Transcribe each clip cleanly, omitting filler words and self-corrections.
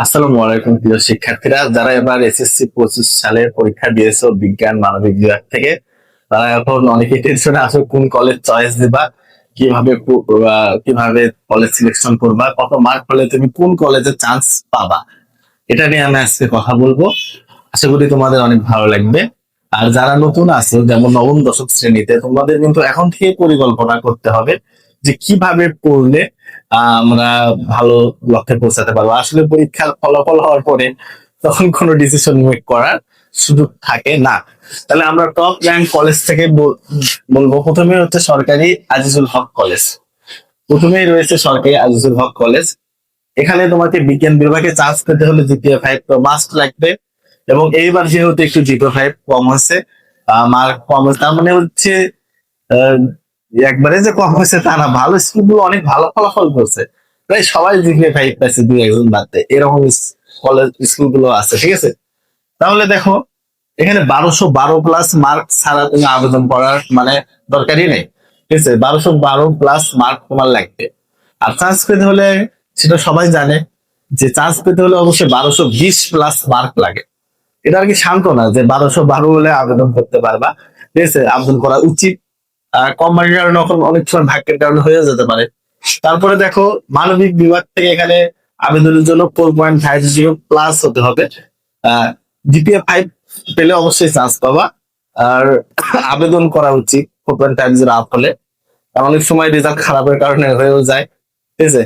আসসালামু আলাইকুম প্রিয় শিক্ষার্থীরা, যারা এবার এসএসসি 25 সালের পরীক্ষা দিয়েছো বিজ্ঞান মানবিক বিভাগ থেকে, তারা এখন অনেকে টেনশনে আছো কোন কলেজ চয়েস দিবা, কিভাবে কলেজ সিলেকশন করবা, কত মার্ক হলে তুমি কোন কলেজে চান্স পাবা। এটা নিয়ে আমি আজকে কথা বলবো। আশা করি তোমাদের অনেক ভালো লাগবে। আর যারা নতুন আছো, যেমন নবম দশম শ্রেণীতে, তোমাদের কিন্তু এখন থেকে পরিকল্পনা করতে হবে যে কিভাবে পড়লে আমরা ভালো লক্ষ্যে পৌঁছাতে পারবো। আসলে পরীক্ষার ফলাফল হওয়ার পরে তখন কোনো ডিসিশন মেক করার সুযোগ থাকে না। তাহলে আমরা টপ র্যাঙ্ক কলেজ থেকে বলবো। প্রথমে হচ্ছে সরকারি আজিজুল হক কলেজ। প্রথমেই রয়েছে সরকারি আজিজুল হক কলেজ। এখানে তোমাকে বিজ্ঞান বিভাগে চান্স পেতে হলে জিপিএ 5 তো মাস্ট লাগবে। এবং এইবার যেহেতু একটু জিপিএ 5 কম হয়েছে, মার্ক কম হয়েছে, তার মানে হচ্ছে আহ, একবারে যে কম হয়েছে তা না, ভালো স্কুলগুলো অনেক ভালো ফলাফল করছে। প্রায় সবাই জিপিএ 5 পাইছে, দুই একজন বাদ দেয়, এরকম কলেজ স্কুলগুলো আছে। ঠিক আছে, তাহলে দেখো, এখানে 1212 প্লাস মার্ক ছাড়া তুমি আবেদন করার মানে দরকারই নেই। ঠিক আছে, 1212 প্লাস মার্ক তোমার লাগবে। আর চান্স পেতে হলে, সেটা সবাই জানে যে চান্স পেতে হলে অবশ্যই 1220 প্লাস মার্ক লাগে। এটা আর কি সান্ত্বনা যে 1212 হলে আবেদন করতে পারবা। ঠিক আছে, আবেদন করা উচিত। কম মার্কের কারণে অনেক সময় ভাগ্যের কারণে হয়ে যেতে পারে। তারপরে দেখো, মানবিক বিভাগ থেকে এখানে আবেদনের জন্য 4.50 প্লাস হতে হবে। জিপিএ 5 পেলে অবশ্যই চান্স পাবা। আর আবেদন করা উচিত 4.50 আপ হলে, কারণ অনেক সময় রেজাল্ট খারাপের কারণে হয়েও যায়। ঠিক আছে,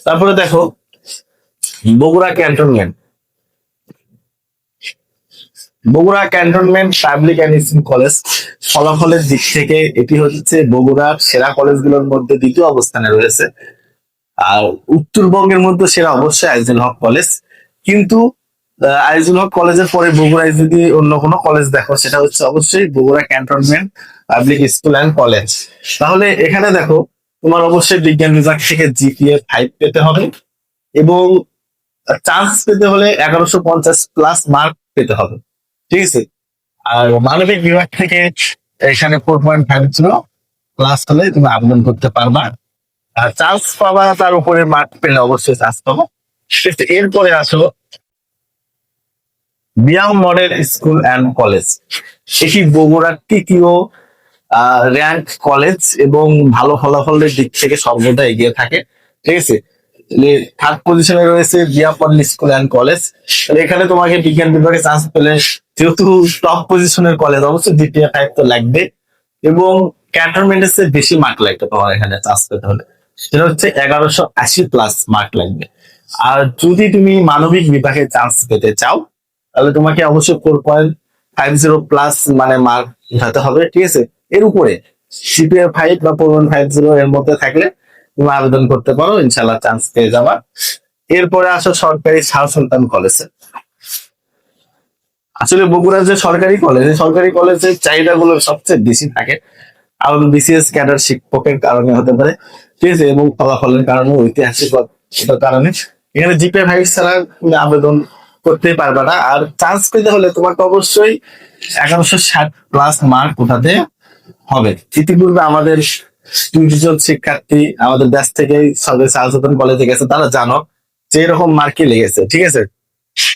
তারপরে দেখো, Bogura cantonment. Bogura cantonment public and school college, ফলাফলের দিক থেকে এটি হচ্ছে বগুড়ার সেরা কলেজগুলোর মধ্যে দ্বিতীয় অবস্থানে রয়েছে। আর উত্তরবঙ্গের মধ্যে সেরা অবশ্যই আইজুল হক কলেজ। কিন্তু আইজুল হক কলেজের পরে বগুড়ায় যদি অন্য কোনো কলেজ দেখো, সেটা হচ্ছে অবশ্যই Bogura cantonment public school and college. তাহলে এখানে দেখো, তোমার অবশ্যই বিজ্ঞান বিভাগ থেকে জিপিএ 5 পেতে হবে এবং চান্স পেতে হলে 1150 প্লাস মার্ক পেতে হবে। ঠিক আছে, আর মানবিক বিভাগ থেকে এখানে 4.50 প্লাস হলে তুমি আবেদন করতে পারবা। আর চান্স পাবা, তার উপরে মার্ক পেলে অবশ্যই চান্স পাবো। এরপরে আসো BIAM model school and college. এটি বগুড়ার তৃতীয় র্যাঙ্ক কলেজ এবং ভালো ফলাফলের দিক থেকে সর্বদা এগিয়ে থাকে। ঠিক আছে, থার্ড পজিশনে রয়েছে BIAM model school and college. এখানে তোমাকে বিজ্ঞান বিভাগে চান্স পেলে, যেহেতু টপ পজিশনের কলেজ, অবশ্যই জিপিএ 5 তো লাগবে এবং ক্যান্টনমেন্টের চেয়ে বেশি মার্ক লাগবে তোমার এখানে চান্স পেতে হলে। সেটা হচ্ছে 1180 প্লাস মার্ক লাগবে। আর যদি তুমি মানবিক বিভাগে চান্স পেতে চাও, তাহলে তোমাকে অবশ্যই 4.50 প্লাস মানে মার্ক উঠাতে হবে। ঠিক আছে, এর উপরে জিপিএ 5 বা 4.50 এর মধ্যে থাকলে তুমি আবেদন করতে পারো, ইনশাল্লাহ চান্স পেয়ে যাবা। এরপরে আসো সরকারি শাহ সুলতান কলেজে। আসলে বগুড়ার যে সরকারি কলেজ, এই সরকারি কলেজের চাহিদা গুলো সবচেয়ে বেশি থাকে। আর বিসিএস ক্যাডার শিক্ষকের কারণে হতে পারে। ঠিক আছে, এবং ফলাফলের কারণে, ঐতিহাসিকতার কারণে এখানে জিপিএ 5 ছাড়া তুমি আবেদন করতেই পারবে না। আর চান্স পেতে হলে তোমাকে অবশ্যই 1160 প্লাস মার্ক উঠাতে হবে। ইতিপূর্বে আমাদের 20 জন শিক্ষার্থী আমাদের ব্যাচ থেকে সরকারি শাহজাহান কলেজে গেছে, তারা জানো যে এরকম মার্কই লেগেছে। ঠিক আছে,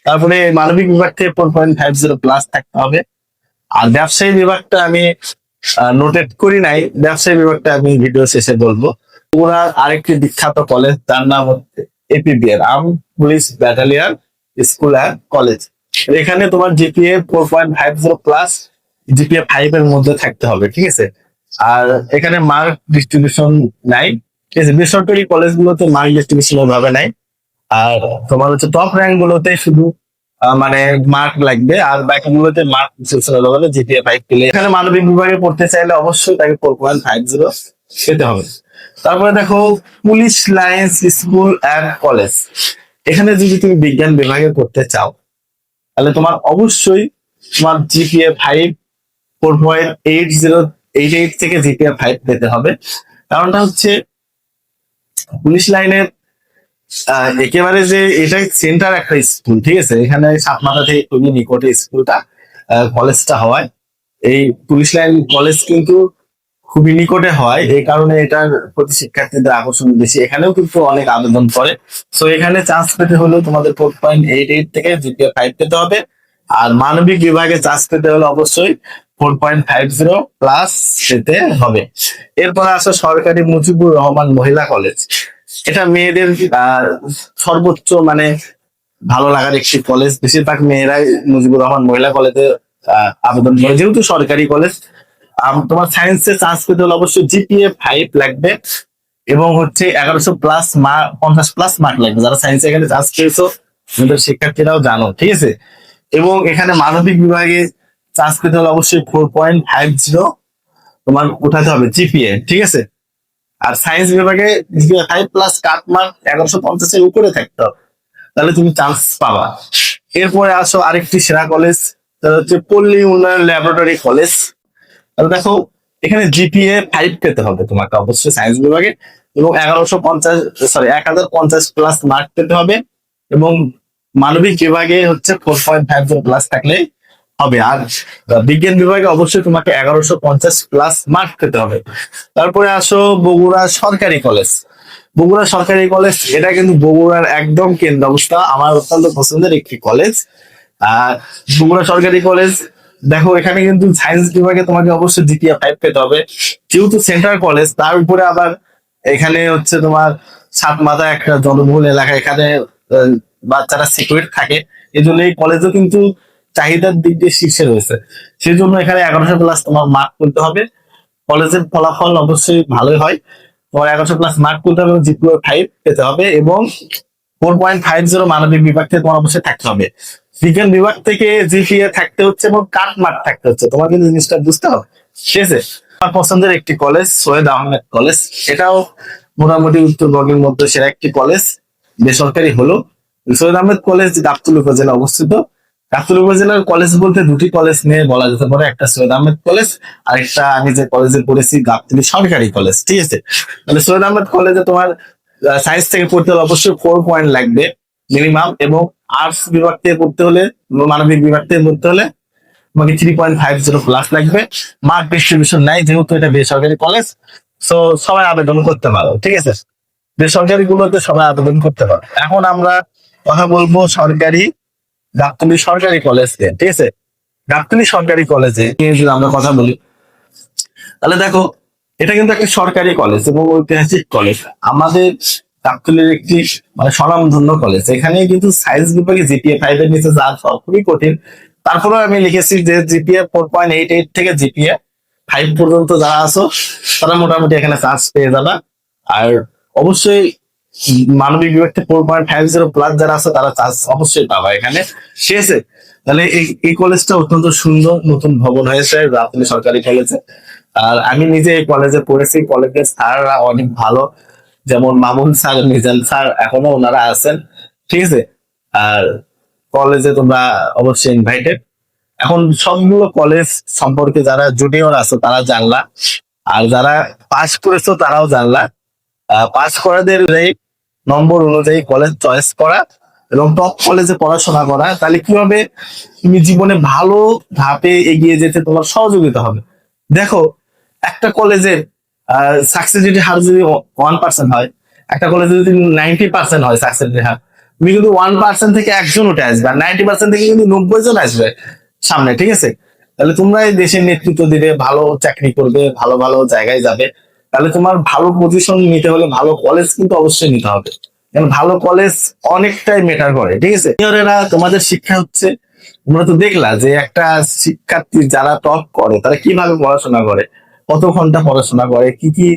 তারপরে মানবিক বিভাগ থেকে 4.50 প্লাস থাকতে হবে। আর ব্যবসায়ী বিভাগটা আমি নোটেট করি নাই, ব্যবসায়ী বিভাগটা আমি ভিডিও শেষে বলবো। ওনার আরেকটি বিখ্যাত কলেজ, তার নাম হচ্ছে APBR, arm police battalion school and college. এখানে তোমার জিপিএ 4.50 প্লাস, জিপিএ 5 এর মধ্যে থাকতে হবে। ঠিক আছে, আর এখানে মার্ক ডিস্ট্রিবিউশন নাই। ঠিক আছে, বেসরকারি কলেজগুলোতে মার্ক ডিস্ট্রিবিউশন ভাবে নাই। আর তোমার হচ্ছে টপ র্যাঙ্ক গুলোতে শুধু মানে মার্ক লাগবে, আর বাকি গুলোতে মার্ক হলে জিপিএ 5 পেলে। এখানে মানবিক বিভাগে পড়তে চাইলে অবশ্যই তাকে 4.50 পেতে হবে। তারপরে দেখো, police lines school and college. এখানে যদি তুমি বিজ্ঞান বিভাগে পড়তে চাও, তাহলে তোমার অবশ্যই তোমার জিপিএ 5 4.8088 থেকে জিপিএ 5 পেতে হবে। কারণটা হচ্ছে, পুলিশ লাইনের একেবারে যে এটা সেন্টার একটা স্কুল। ঠিক আছে, এখানে সাতমাথা থেকে খুবই নিকটে স্কুলটা, কলেজটা হওয়ায় এই পুলিশ লাইন কলেজ কিন্তু খুবই নিকটে হয়, এই কারণে এটার প্রতি শিক্ষার্থীদের আকর্ষণ বেশি। এখানেও কিন্তু অনেক আবেদন করে। সো এখানে চান্স পেতে হলেও তোমাদের 4.88 থেকে জিপিএ 5 পেতে হবে। আর মানবিক বিভাগে চান্স পেতে হলে অবশ্যই 4.50 প্লাস পেতে হবে। এরপর আসো সরকারি মুজিবুর রহমান মহিলা কলেজ। এটা মেয়েদের সর্বোচ্চ মানে ভালো লাগার একটি কলেজ। বেশিরভাগ মেয়েরাই মুজিবুর রহমান মহিলা কলেজে আবেদন করে, যেহেতু সরকারি কলেজ। তোমার সায়েন্সে চান্স পেতে হলে অবশ্যই জিপিএ 5 লাগবে এবং হচ্ছে 1150 প্লাস মার্ক লাগবে। যারা সায়েন্সে এখানে চান্স পেয়েছো আমাদের শিক্ষার্থীরাও জানো, ঠিক আছে। এবং এখানে মানবিক বিভাগে চান্স পেতে হলে অবশ্যই 4.50 তোমার উঠাতে হবে জিপিএ, ঠিক আছে। আর সায়েন্স বিভাগে জিপিএ 5 প্লাস কাট মার্ক 1150-এর উপরে থাকতে হবে, তাহলে তুমি চান্স পাবা। এরপরে আসো আরেকটি সেরা কলেজ, সেটা হচ্ছে পল্লী উন্নয়ন ল্যাবরেটরি কলেজ। তাহলে দেখো এখানে জিপিএ 5 পেতে হবে তোমাকে অবশ্যই সায়েন্স বিভাগে, এবং 1050 প্লাস মার্ক পেতে হবে, এবং মানবিক বিভাগে হচ্ছে 4.50 প্লাস থাকলে হবে। আর বিজ্ঞান বিভাগে অবশ্যই তোমাকে 1150 প্লাস মার্ক পেতে হবে। তারপরে আসো বগুড়া সরকারি কলেজ। বগুড়া সরকারি কলেজ এটা কিন্তু বগুড়ার একদম কেন্দ্র অবস্থা, আমার অত্যন্ত পছন্দের একটি কলেজ। আর বগুড়া সরকারি কলেজ দেখো এখানে কিন্তু সায়েন্স বিভাগে তোমাকে অবশ্যই জিপিএ 5 পেতে হবে, যেহেতু সেন্ট্রাল কলেজ। তার উপরে আবার এখানে হচ্ছে তোমার সাত মাথা একটা জনবহুল এলাকা, এখানে বাচ্চারা সিকিউর থাকে, এই জন্য এই কলেজও কিন্তু চাহিদার দিক দিয়ে শীর্ষে রয়েছে। সেই জন্য এখানে 1100 প্লাস তোমার মার্ক তুলতে হবে। কলেজের ফলাফল অবশ্যই ভালোই হয়, তোমার 1100 প্লাস মার্ক তুলতে হবে এবং জিপিএ 5 পেতে হবে, এবং 4.50 মানবিক বিভাগ থেকে তোমার অবশ্যই থাকতে হবে। বিজ্ঞান বিভাগ থেকে জিপিএ থাকতে হচ্ছে এবং কাট মার্ক থাকতে হচ্ছে, তোমার কিন্তু জিনিসটা বুঝতে হবে, ঠিক আছে। আমার পছন্দের একটি কলেজ সৈয়দ আহমেদ কলেজ, এটাও মোটামুটি উত্তরবঙ্গের মধ্যে সেরা একটি কলেজ, বেসরকারি হলো। সৈয়দ আহমেদ কলেজ গাবতলী উপজেলা অবস্থিত। গাবতলী উপজেলার কলেজ বলতে দুটি কলেজ নিয়ে বলা যেতে পারে, একটা সৈয়দ আহমেদ কলেজ আর একটা আমি যে কলেজে পড়েছি গাবতলী সরকারি কলেজ, ঠিক আছে। তাহলে সৈয়দ আহমেদ কলেজে তোমার সায়েন্স থেকে পড়তে হলে অবশ্যই 4 পয়েন্ট লাগবে মিনিমাম, এবং আর্টস বিভাগ থেকে পড়তে হলে, মানবিক বিভাগ থেকে পড়তে হলে তোমাকে 3.50 প্লাস লাগবে। মার্ক ডিস্ট্রিবিউশন নাই, যেহেতু এটা বেসরকারি কলেজ, সো সবাই আবেদন করতে পারো, ঠিক আছে। বেসরকারি গুলোতে সবাই আবেদন করতে পারো। এখন আমরা কথা বলবো সরকারি গাবতলী সরকারি কলেজ নিয়ে, ঠিক আছে। গাবতলী সরকারি কলেজে নিয়ে যদি আমরা কথা বলি, তাহলে দেখো এটা কিন্তু একটা সরকারি কলেজ এবং ঐতিহাসিক কলেজ, আমাদের গাবতলীর একটি মানে স্বনামধন্য কলেজ। এখানে কিন্তু সায়েন্স বিভাগে জিপিএ 5 এর নিচে যা খুবই কঠিন। তারপরেও আমি লিখেছি যে জিপিএ 4.88 থেকে জিপিএ 5 পর্যন্ত যারা আছো তারা মোটামুটি এখানে চান্স পেয়ে যাবে। আর অবশ্যই মানবিক বিভাগ থেকে 4.50 প্লাস যারা আছে তারা চান্স অবশ্যই পাবা এখানে, ঠিক আছে। তাহলে এই কলেজটা অত্যন্ত সুন্দর, নতুন ভবন হয়েছে গাবতলী সরকারি কলেজে। আর আমি নিজে এই কলেজে পড়েছি, কলেজের স্যাররা অনেক ভালো, যেমন মামুন স্যার, মিজান স্যার এখনো ওনারা আছেন, ঠিক আছে। আর কলেজে তোমরা অবশ্যই ইনভাইটেড। এখন সবগুলো কলেজ সম্পর্কে যারা জুনিয়র আছো তারা জানলা, আর যারা পাস করেছো তারাও জানলা। পাস করাদের নম্বর অনুযায়ী কলেজ চয়েস করা এবং টপ কলেজে পড়াশোনা করা, তাহলে কি হবে, তুমি জীবনে ভালো ধাপে এগিয়ে যেতে তোমার সহযোগিতা হবে। দেখো একটা কলেজের সাকসেস রেটের হার যদি 1% হয়, একটা কলেজে যদি 90% হয় সাকসেস রেটের হার, তুমি কিন্তু 1% থেকে একজন উঠে আসবে, আর 90% থেকে কিন্তু 90 জন আসবে সামনে, ঠিক আছে। তাহলে তোমরা এই দেশের নেতৃত্ব দিবে, ভালো চাকরি করবে, ভালো ভালো জায়গায় যাবে। তাহলে তোমার ভালো পজিশন নিতে হলে ভালো কলেজ কিন্তু অবশ্যই নিতে হবে, কারণ ভালো কলেজ অনেকটাই ম্যাটার করে, ঠিক আছে। সিনিয়রেরা তোমাদের শিক্ষা হচ্ছে, তোমরা তো দেখলা যে একটা শিক্ষার্থী যারা টপ করে তারা কিভাবে পড়াশোনা করে, কত ঘন্টা পড়াশোনা করে, কি কি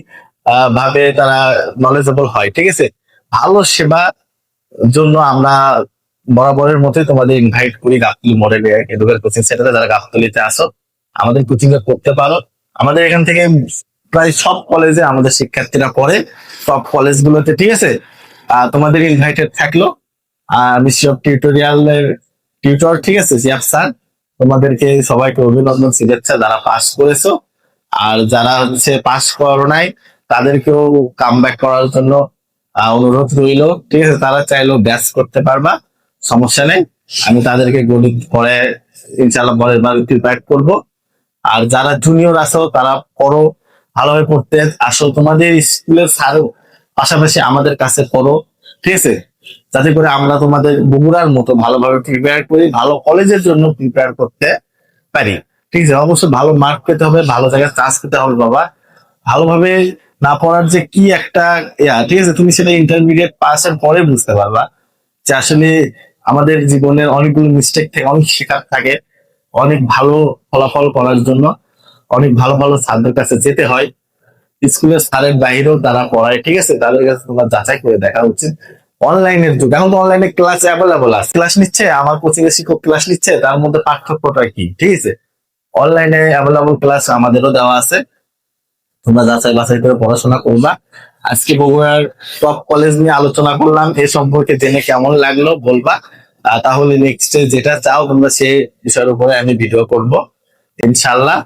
ভাবে তারা নলেজেবল হয়, ঠিক আছে। ভালো সেবা জন্য আমরা বরাবরের মতোই তোমাদের ইনভাইট করি গাবতলী মডেল এডুকেশন কোচিং সেন্টারে। যারা গাবতলীতে আসো আমাদের কোচিং এ করতে পারো। আমাদের এখান থেকে প্রায় সব কলেজে আমাদের শিক্ষার্থীরা পড়ে, সব কলেজগুলোতে, ঠিক আছে। তোমাদের ইনভাইটেড থাকলো। মিনিস্ট্রি অফ টিউটোরিয়ালের টিউটর, ঠিক আছে, জিয়াফ স্যার, তোমাদেরকে সবাইকে অভিনন্দন, শুভেচ্ছা যারা পাস করেছো। আর যারা হচ্ছে পাস করো নাই তাদেরকেও কাম ব্যাক করার জন্য অনুরোধ রইল, ঠিক আছে। তারা চাইলেও ব্যাচ করতে পারবা, সমস্যা নেই। আমি তাদেরকে গণিত পড়ে ইনশাল্লাহ পরের বার প্রিপেয়ার করবো। আর যারা জুনিয়র আছো তারা পড়ো, ভালোভাবে পড়তে আসো, তোমাদের স্কুলের স্যারও পাশাপাশি আমাদের কাছে পড়ো, ঠিক আছে, যাতে করে আমরা তোমাদের বগুড়ার মতো ভালোভাবে প্রিপেয়ার করি, ভালো কলেজের জন্য প্রিপেয়ার করতে পারি। ঠিক আছে, অবশ্যই ভালো মার্ক পেতে হবে, ভালো জায়গায় চান্স পেতে হবে বাবা। ভালোভাবে না পড়ার যে কি একটা ঠিক আছে, তুমি সেটা ইন্টারমিডিয়েট পাসের পরে বুঝতে পারবা যে আসলে আমাদের জীবনের অনেকগুলো মিস্টেক থেকে অনেক শেখার থাকে। অনেক ভালো ফলাফল করার জন্য অনেক ভালো ভালো স্যারদের কাছে যেতে হয়। স্কুলের স্যারের বাইরেও তারা পড়ায়, ঠিক আছে, তাদের কাছে তোমার যাচাই করে দেখা উচিত। অনলাইনের যুগ, এখন তো অনলাইনে ক্লাস অ্যাভেলেবল আছে, ক্লাস নিচ্ছে, আমার কোচিং এর শিক্ষক ক্লাস নিচ্ছে, তার মধ্যে পার্থক্যটা কি? ঠিক আছে, অনলাইনে অ্যাভেলেবল ক্লাস আমাদেরও দেওয়া আছে, তোমরা যাচাই বাছাই করে পড়াশোনা করবা। আজকে বগুড়ার টপ কলেজ নিয়ে আলোচনা করলাম, এ সম্পর্কে জেনে কেমন লাগলো বলবা। তাহলে নেক্সট যেটা চাও তোমরা সেই বিষয়ের উপরে আমি ভিডিও করব ইনশাল্লাহ।